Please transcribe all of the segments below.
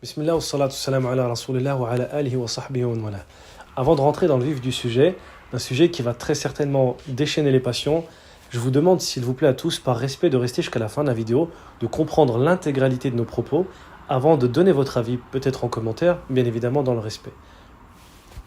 Bismillah wa salatu salam ala rasulillah wa ala alihi wa sahbihi wa wala. Avant de rentrer dans le vif du sujet, un sujet qui va très certainement déchaîner les passions, je vous demande s'il vous plaît à tous, par respect, de rester jusqu'à la fin de la vidéo, de comprendre l'intégralité de nos propos, avant de donner votre avis, peut-être en commentaire, bien évidemment dans le respect.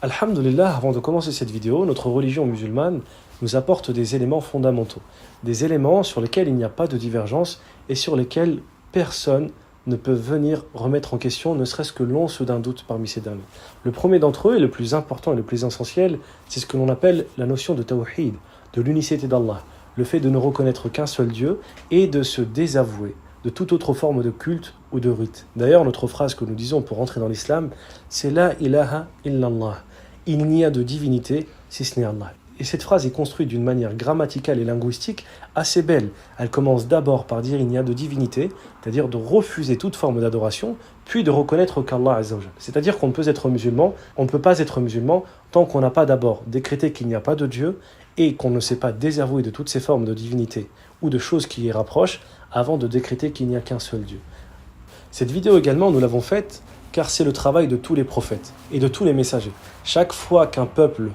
Alhamdulillah, avant de commencer cette vidéo, notre religion musulmane nous apporte des éléments fondamentaux, des éléments sur lesquels il n'y a pas de divergence et sur lesquels personne ne peut venir remettre en question ne serait-ce que l'once d'un doute parmi ces derniers. Le premier d'entre eux, et le plus important et le plus essentiel, c'est ce que l'on appelle la notion de tawhid, de l'unicité d'Allah, le fait de ne reconnaître qu'un seul Dieu et de se désavouer de toute autre forme de culte ou de rite. D'ailleurs, notre phrase que nous disons pour entrer dans l'islam, c'est La ilaha illallah. Il n'y a de divinité si ce n'est Allah. Et cette phrase est construite d'une manière grammaticale et linguistique assez belle. Elle commence d'abord par dire il n'y a de divinité, c'est-à-dire de refuser toute forme d'adoration, puis de reconnaître qu'Allah Azza wa Jal. C'est-à-dire qu'on peut être musulman, on ne peut pas être musulman tant qu'on n'a pas d'abord décrété qu'il n'y a pas de Dieu et qu'on ne s'est pas désavoué de toutes ces formes de divinité ou de choses qui y rapprochent avant de décréter qu'il n'y a qu'un seul Dieu. Cette vidéo également, nous l'avons faite car c'est le travail de tous les prophètes et de tous les messagers. Chaque fois qu'un peuple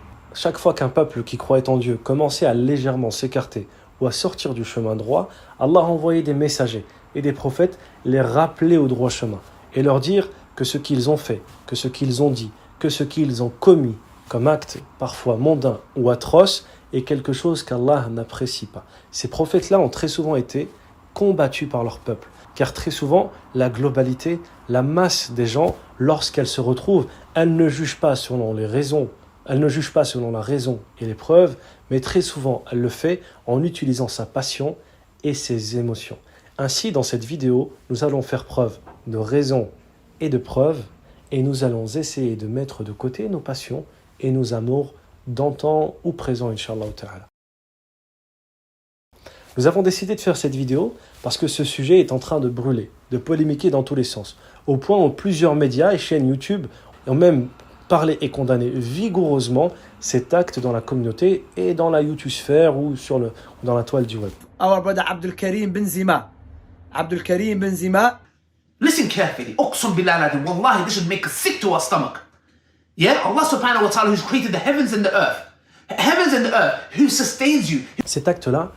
qui croyait en Dieu commençait à légèrement s'écarter ou à sortir du chemin droit, Allah envoyait des messagers et des prophètes les rappeler au droit chemin et leur dire que ce qu'ils ont fait, que ce qu'ils ont dit, que ce qu'ils ont commis comme acte parfois mondain ou atroce est quelque chose qu'Allah n'apprécie pas. Ces prophètes-là ont très souvent été combattus par leur peuple, car très souvent, la globalité, la masse des gens, lorsqu'elle se retrouve, elle ne juge pas selon les raisons, elle ne juge pas selon la raison et les preuves, mais très souvent, elle le fait en utilisant sa passion et ses émotions. Ainsi, dans cette vidéo, nous allons faire preuve de raison et de preuve, et nous allons essayer de mettre de côté nos passions et nos amours d'antan ou présent, Inch'Allah ta'ala. Nous avons décidé de faire cette vidéo parce que ce sujet est en train de brûler, de polémiquer dans tous les sens, au point où plusieurs médias et chaînes YouTube ont même parlé et condamné vigoureusement cet acte dans la communauté et dans la YouTube-sphère ou dans la toile du web. Our brother Abdulkarim Benzema. Abdulkarim Benzema. Listen carefully. أقسم بالله العظيم. Wallahi, this should make us sick to our stomach. Yeah, Allah subhanahu wa ta'ala who's created the heavens and the earth. Heavens and the earth, who sustains you. Cet acte-là,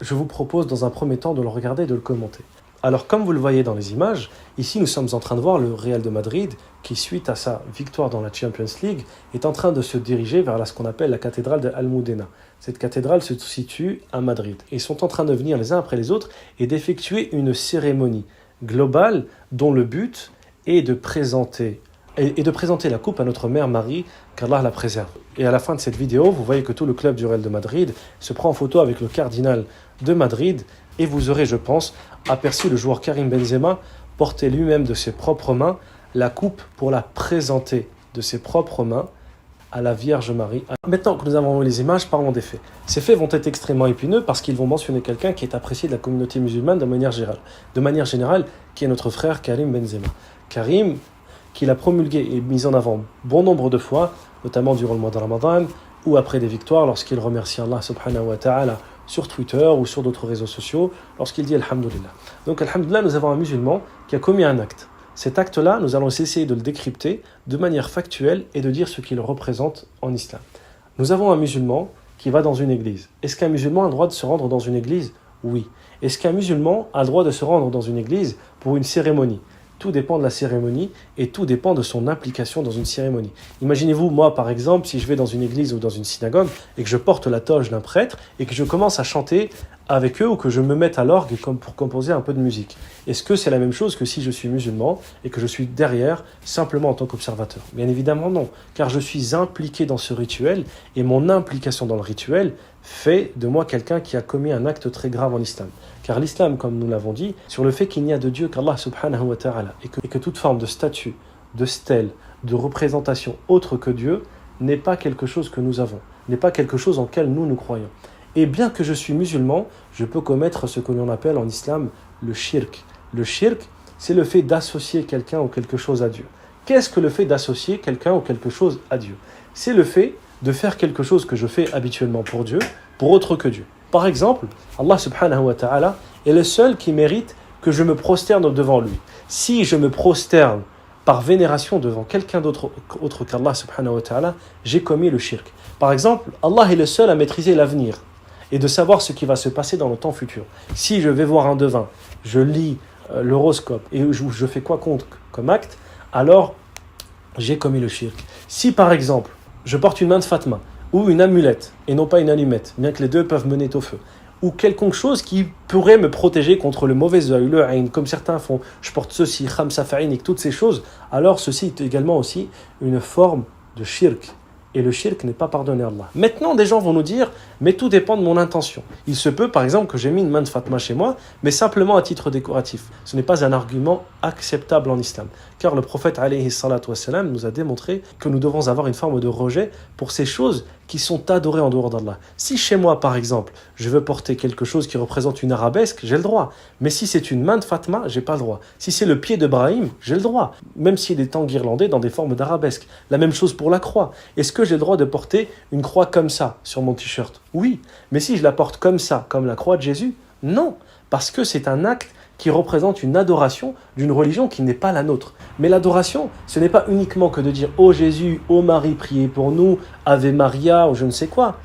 je vous propose dans un premier temps de le regarder et de le commenter. Alors, comme vous le voyez dans les images, ici nous sommes en train de voir le Real de Madrid qui, suite à sa victoire dans la Champions League, est en train de se diriger vers ce qu'on appelle la cathédrale de Almudena. Cette cathédrale se situe à Madrid. Et ils sont en train de venir les uns après les autres et d'effectuer une cérémonie globale dont le but est de présenter la coupe à notre mère Marie, qu'Allah la préserve. Et à la fin de cette vidéo, vous voyez que tout le club du Real de Madrid se prend en photo avec le cardinal de Madrid et vous aurez, je pense, aperçu le joueur Karim Benzema porter lui-même de ses propres mains la coupe pour la présenter de ses propres mains à la Vierge Marie. Maintenant que nous avons vu les images, parlons des faits. Ces faits vont être extrêmement épineux parce qu'ils vont mentionner quelqu'un qui est apprécié de la communauté musulmane de manière générale, qui est notre frère Karim Benzema. Karim, qu'il a promulgué et mis en avant bon nombre de fois, notamment durant le mois de Ramadan ou après des victoires, lorsqu'il remercie Allah subhanahu wa ta'ala sur Twitter ou sur d'autres réseaux sociaux, lorsqu'il dit Alhamdulillah. Donc Alhamdulillah, nous avons un musulman qui a commis un acte. Cet acte-là, nous allons essayer de le décrypter de manière factuelle et de dire ce qu'il représente en islam. Nous avons un musulman qui va dans une église. Est-ce qu'un musulman a le droit de se rendre dans une église ? Oui. Est-ce qu'un musulman a le droit de se rendre dans une église pour une cérémonie ? Tout dépend de la cérémonie et tout dépend de son implication dans une cérémonie. Imaginez-vous, moi par exemple, si je vais dans une église ou dans une synagogue et que je porte la toge d'un prêtre et que je commence à chanter avec eux ou que je me mette à l'orgue comme pour composer un peu de musique. Est-ce que c'est la même chose que si je suis musulman et que je suis derrière simplement en tant qu'observateur ? Bien évidemment non, car je suis impliqué dans ce rituel et mon implication dans le rituel fait de moi quelqu'un qui a commis un acte très grave en islam. Car l'islam, comme nous l'avons dit, sur le fait qu'il n'y a de Dieu qu'Allah subhanahu wa ta'ala et que toute forme de statue, de stèle, de représentation autre que Dieu n'est pas quelque chose que nous avons, n'est pas quelque chose en quel nous croyons. Et bien que je suis musulman, je peux commettre ce que l'on appelle en islam le shirk. Le shirk, c'est le fait d'associer quelqu'un ou quelque chose à Dieu. Qu'est-ce que le fait d'associer quelqu'un ou quelque chose à Dieu ? C'est le fait de faire quelque chose que je fais habituellement pour Dieu, pour autre que Dieu. Par exemple, Allah subhanahu wa ta'ala est le seul qui mérite que je me prosterne devant lui. Si je me prosterne par vénération devant quelqu'un autre qu'Allah subhanahu wa ta'ala, j'ai commis le shirk. Par exemple, Allah est le seul à maîtriser l'avenir et de savoir ce qui va se passer dans le temps futur. Si je vais voir un devin, je lis l'horoscope et je fais quoi comme acte, alors j'ai commis le shirk. Si par exemple, je porte une main de Fatma ou une amulette et non pas une allumette, bien que les deux peuvent mener au feu, ou quelque chose qui pourrait me protéger contre le mauvais œil, le ayn, comme certains font, je porte ceci, khamsa fa'inik, toutes ces choses, alors ceci est également aussi une forme de shirk. Et le shirk n'est pas pardonné à Allah. Maintenant, des gens vont nous dire, mais tout dépend de mon intention. Il se peut, par exemple, que j'ai mis une main de Fatma chez moi, mais simplement à titre décoratif. Ce n'est pas un argument acceptable en islam. Car le prophète, alayhi salatu wassalam, nous a démontré que nous devons avoir une forme de rejet pour ces choses qui sont adorées en dehors d'Allah. Si chez moi, par exemple, je veux porter quelque chose qui représente une arabesque, j'ai le droit. Mais si c'est une main de Fatma, j'ai pas le droit. Si c'est le pied de Brahim, j'ai le droit. Même s'il est enguirlandé dans des formes d'arabesque. La même chose pour la croix. Est-ce que j'ai le droit de porter une croix comme ça sur mon t-shirt? Oui. Mais si je la porte comme ça, comme la croix de Jésus, non. Parce que c'est un acte qui représente une adoration d'une religion qui n'est pas la nôtre. Mais l'adoration, ce n'est pas uniquement que de dire « Oh Jésus, oh Marie, priez pour nous, Ave Maria » ou je ne sais quoi.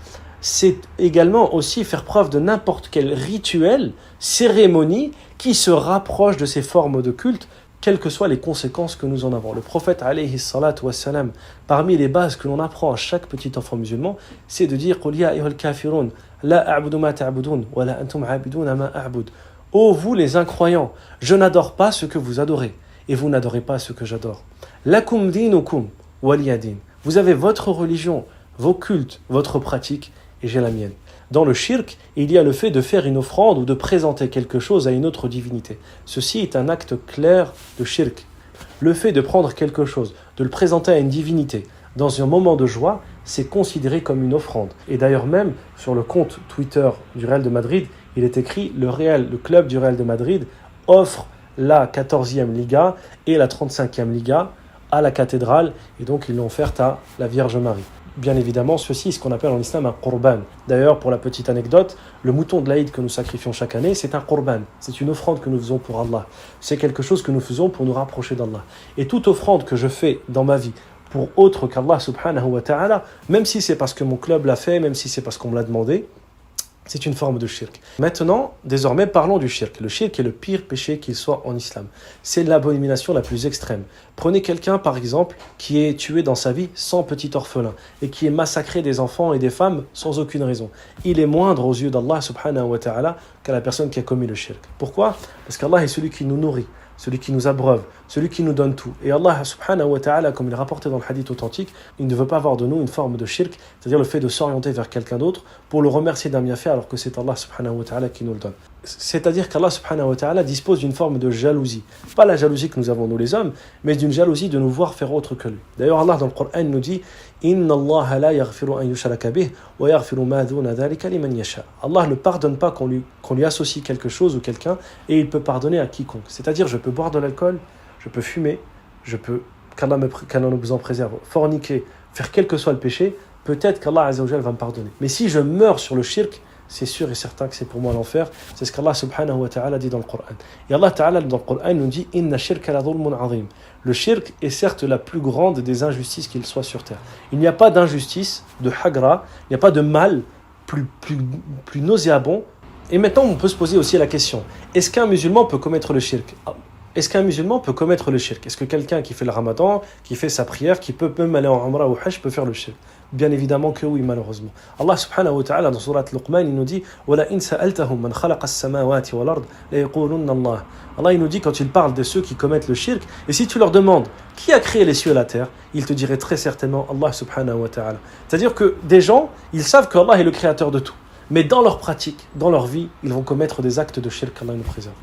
C'est également aussi faire preuve de n'importe quel rituel, cérémonie qui se rapproche de ces formes de culte, quelles que soient les conséquences que nous en avons. Le prophète, alayhi salatu wassalam, parmi les bases que l'on apprend à chaque petit enfant musulman, c'est de dire « Qul ya ayyuhal kafirun, la a'budu ma ta'budun, wa la antum a'buduna ma a'bud » Ô vous les incroyants, je n'adore pas ce que vous adorez, et vous n'adorez pas ce que j'adore. Lakum dinukum waliya din. Vous avez votre religion, vos cultes, votre pratique, et j'ai la mienne. Dans le shirk, il y a le fait de faire une offrande ou de présenter quelque chose à une autre divinité. Ceci est un acte clair de shirk. Le fait de prendre quelque chose, de le présenter à une divinité, dans un moment de joie, c'est considéré comme une offrande. Et d'ailleurs même, sur le compte Twitter du Real de Madrid, il est écrit « le club du Real de Madrid offre la 14e Liga et la 35e Liga à la cathédrale. » Et donc, ils l'ont offerte à la Vierge Marie. Bien évidemment, ceci est ce qu'on appelle en islam un qurban. D'ailleurs, pour la petite anecdote, le mouton de l'Aïd que nous sacrifions chaque année, c'est un qurban. C'est une offrande que nous faisons pour Allah. C'est quelque chose que nous faisons pour nous rapprocher d'Allah. Et toute offrande que je fais dans ma vie pour autre qu'Allah subhanahu wa ta'ala, même si c'est parce que mon club l'a fait, même si c'est parce qu'on me l'a demandé, c'est une forme de shirk. Maintenant, désormais, parlons du shirk. Le shirk est le pire péché qu'il soit en islam. C'est l'abomination la plus extrême. Prenez quelqu'un, par exemple, qui est tué dans sa vie sans petit orphelin et qui est massacré des enfants et des femmes sans aucune raison. Il est moindre aux yeux d'Allah subhanahu wa ta'ala qu'à la personne qui a commis le shirk. Pourquoi? Parce qu'Allah est celui qui nous nourrit, celui qui nous abreuve, celui qui nous donne tout. Et Allah subhanahu wa ta'ala, comme il est rapporté dans le hadith authentique, il ne veut pas avoir de nous une forme de shirk, c'est-à-dire le fait de s'orienter vers quelqu'un d'autre pour le remercier d'un bienfait alors que c'est Allah subhanahu wa ta'ala qui nous le donne. C'est-à-dire qu'Allah subhanahu wa ta'ala dispose d'une forme de jalousie. Pas la jalousie que nous avons nous les hommes, mais d'une jalousie de nous voir faire autre que lui. D'ailleurs Allah dans le Coran nous dit « Inna Allah la yaghfiru an yushraka bih wa yaghfiru ma duna dhalika liman yasha » Allah ne pardonne pas qu'on lui associe quelque chose ou quelqu'un et il peut pardonner à quiconque. C'est-à-dire je peux boire de l'alcool, je peux fumer, je peux, qu'Allah nous en préserve, forniquer, faire quel que soit le péché, peut-être qu'Allah azza wa jalla va me pardonner. Mais si je meurs sur le shirk, c'est sûr et certain que c'est pour moi l'enfer. C'est ce qu'Allah subhanahu wa ta'ala dit dans le Coran. Et Allah ta'ala dans le Coran nous dit Inna shirka la dhulmun azim. Le shirk est certes la plus grande des injustices qu'il soit sur terre. Il n'y a pas d'injustice, de hagra, il n'y a pas de mal plus nauséabond. Et maintenant, on peut se poser aussi la question, est-ce qu'un musulman peut commettre le shirk? Est-ce qu'un musulman peut commettre le shirk? Est-ce que quelqu'un qui fait le ramadan, qui fait sa prière, qui peut même aller en umrah ou hajj peut faire le shirk? Bien évidemment que oui, malheureusement. Allah subhanahu wa ta'ala dans surat Luqman, il nous dit وَلَا إِنْ سَأَلْتَهُمْ مَنْ خَلَقَ السَّمَاوَاتِ وَالْأَرْضِ لَيَقُولُنَّ اللَّهُ. Allah il nous dit quand il parle de ceux qui commettent le shirk, et si tu leur demandes qui a créé les cieux et la terre, ils te diraient très certainement Allah subhanahu wa ta'ala. C'est-à-dire que des gens, ils savent qu'Allah est le créateur de tout. Mais dans leur pratique, dans leur vie, ils vont commettre des actes de shirk, Allah nous préserve.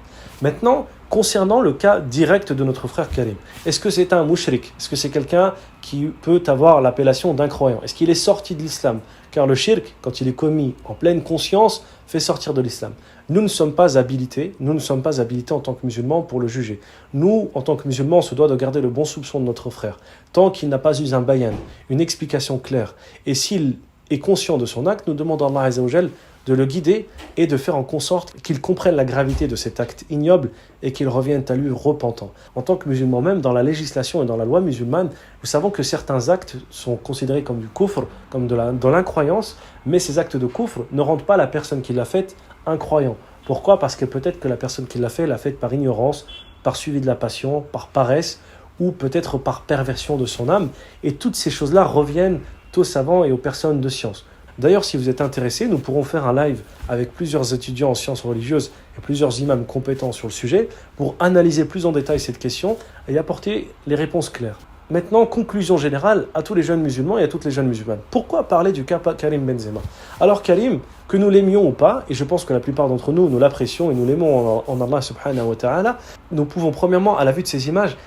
Maintenant, concernant le cas direct de notre frère Karim, est-ce que c'est un mushrik? Est-ce que c'est quelqu'un qui peut avoir l'appellation d'incroyant? Est-ce qu'il est sorti de l'islam? Car le shirk, quand il est commis en pleine conscience, fait sortir de l'islam. Nous ne sommes pas habilités en tant que musulmans pour le juger. Nous, en tant que musulmans, on se doit de garder le bon soupçon de notre frère, tant qu'il n'a pas eu un bayan, une explication claire. Et s'il est conscient de son acte, nous demandons à Allah Azza wa Jal de le guider et de faire en sorte qu'il comprenne la gravité de cet acte ignoble et qu'il revienne à lui repentant. En tant que musulman même, dans la législation et dans la loi musulmane, nous savons que certains actes sont considérés comme du kufr, comme de l'incroyance, mais ces actes de kufr ne rendent pas la personne qui l'a fait incroyant. Pourquoi ? Parce que peut-être que la personne qui l'a fait par ignorance, par suivi de la passion, par paresse, ou peut-être par perversion de son âme. Et toutes ces choses-là reviennent aux savants et aux personnes de science. D'ailleurs, si vous êtes intéressés, nous pourrons faire un live avec plusieurs étudiants en sciences religieuses et plusieurs imams compétents sur le sujet pour analyser plus en détail cette question et apporter les réponses claires. Maintenant, conclusion générale à tous les jeunes musulmans et à toutes les jeunes musulmanes. Pourquoi parler du cas Karim Benzema ? Alors Karim, que nous l'aimions ou pas, et je pense que la plupart d'entre nous, nous l'apprécions et nous l'aimons en Allah subhanahu wa ta'ala, nous pouvons premièrement, à la vue de ces images,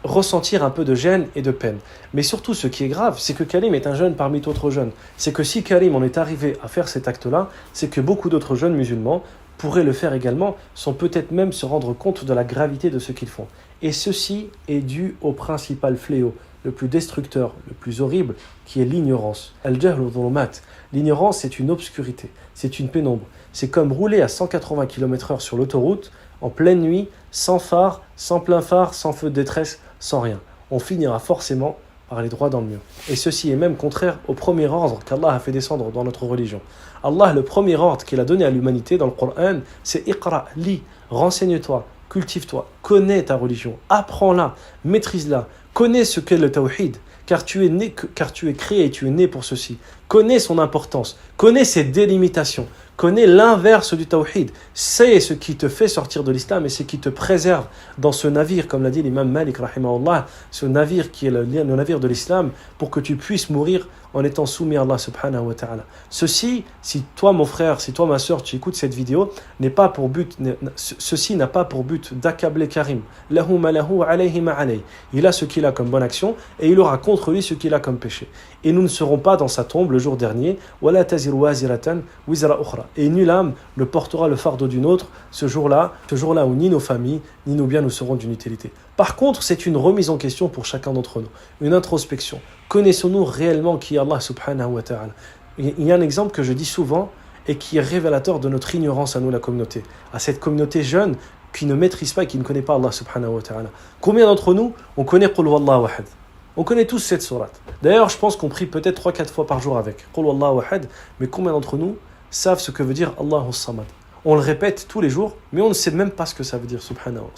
ressentir un peu de gêne et de peine. Mais surtout, ce qui est grave, c'est que Karim est un jeune parmi d'autres jeunes. C'est que si Karim en est arrivé à faire cet acte-là, c'est que beaucoup d'autres jeunes musulmans pourraient le faire également, sans peut-être même se rendre compte de la gravité de ce qu'ils font. Et ceci est dû au principal fléau, le plus destructeur, le plus horrible, qui est l'ignorance. Al-jahl dhulumat. L'ignorance, c'est une obscurité, c'est une pénombre. C'est comme rouler à 180 km/h sur l'autoroute, en pleine nuit, sans phare, sans plein phare, sans feu de détresse, sans rien. On finira forcément par aller droit dans le mur. Et ceci est même contraire au premier ordre qu'Allah a fait descendre dans notre religion. Allah, le premier ordre qu'il a donné à l'humanité dans le Coran, c'est Iqra, lis, renseigne-toi, cultive-toi, connais ta religion, apprends-la, maîtrise-la, connais ce qu'est le tawhid, car tu es créé et tu es né pour ceci. Connais son importance, connais ses délimitations, connais l'inverse du tawhid, sais ce qui te fait sortir de l'islam et ce qui te préserve dans ce navire, comme l'a dit l'imam Malik rahimahullah, ce navire qui est le navire de l'islam, pour que tu puisses mourir en étant soumis à Allah subhanahu wa ta'ala. Ceci, si toi mon frère, si toi ma soeur, tu écoutes cette vidéo, ceci n'a pas pour but d'accabler Karim. Lahu ma lahu, alayhi ma alayhi. Il a ce qu'il a comme bonne action et il aura contre lui ce qu'il a comme péché. Et nous ne serons pas dans sa tombe le jour dernier, wala taziru waziratan wizra ukhra. Et nulle âme ne portera le fardeau d'une autre ce jour-là où ni nos familles, ni nos biens nous seront d'une utilité. Par contre, c'est une remise en question pour chacun d'entre nous, une introspection. Connaissons-nous réellement qui est Allah subhanahu wa ta'ala ? Il y a un exemple que je dis souvent et qui est révélateur de notre ignorance à nous, la communauté, à cette communauté jeune qui ne maîtrise pas et qui ne connaît pas Allah subhanahu wa ta'ala. Combien d'entre nous, on connaît Qul Huwallahu Ahad ? On connaît tous cette sourate. D'ailleurs, je pense qu'on prie peut-être 3-4 fois par jour avec Qul Huwallahu Ahad, mais combien d'entre nous savent ce que veut dire Allahu Samad ? On le répète tous les jours, mais on ne sait même pas ce que ça veut dire, subhanallah.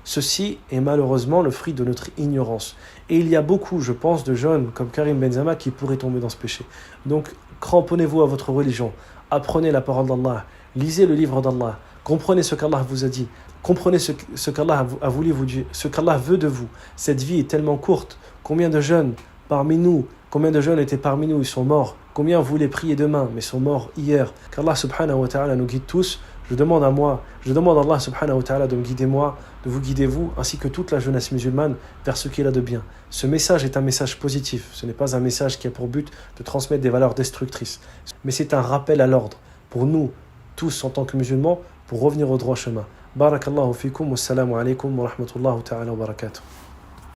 Ceci est malheureusement le fruit de notre ignorance. Et il y a beaucoup, je pense, de jeunes comme Karim Benzema qui pourraient tomber dans ce péché. Donc, cramponnez-vous à votre religion, apprenez la parole d'Allah, lisez le livre d'Allah, comprenez ce qu'Allah vous a dit, comprenez ce qu'Allah a voulu vous dire, ce qu'Allah veut de vous. Cette vie est tellement courte. Combien de jeunes étaient parmi nous, ils sont morts. Combien voulaient prier demain, mais sont morts hier. Qu'Allah subhanahu wa ta'ala nous guide tous. Je demande à Allah subhanahu wa ta'ala de me guider moi, de vous guider vous, ainsi que toute la jeunesse musulmane vers ce qu'il a de bien. Ce message est un message positif. Ce n'est pas un message qui a pour but de transmettre des valeurs destructrices. Mais c'est un rappel à l'ordre pour nous, tous en tant que musulmans, pour revenir au droit chemin. Barakallahu fikum, wassalamu alaikum wa rahmatullahi ta'ala wa barakatuh.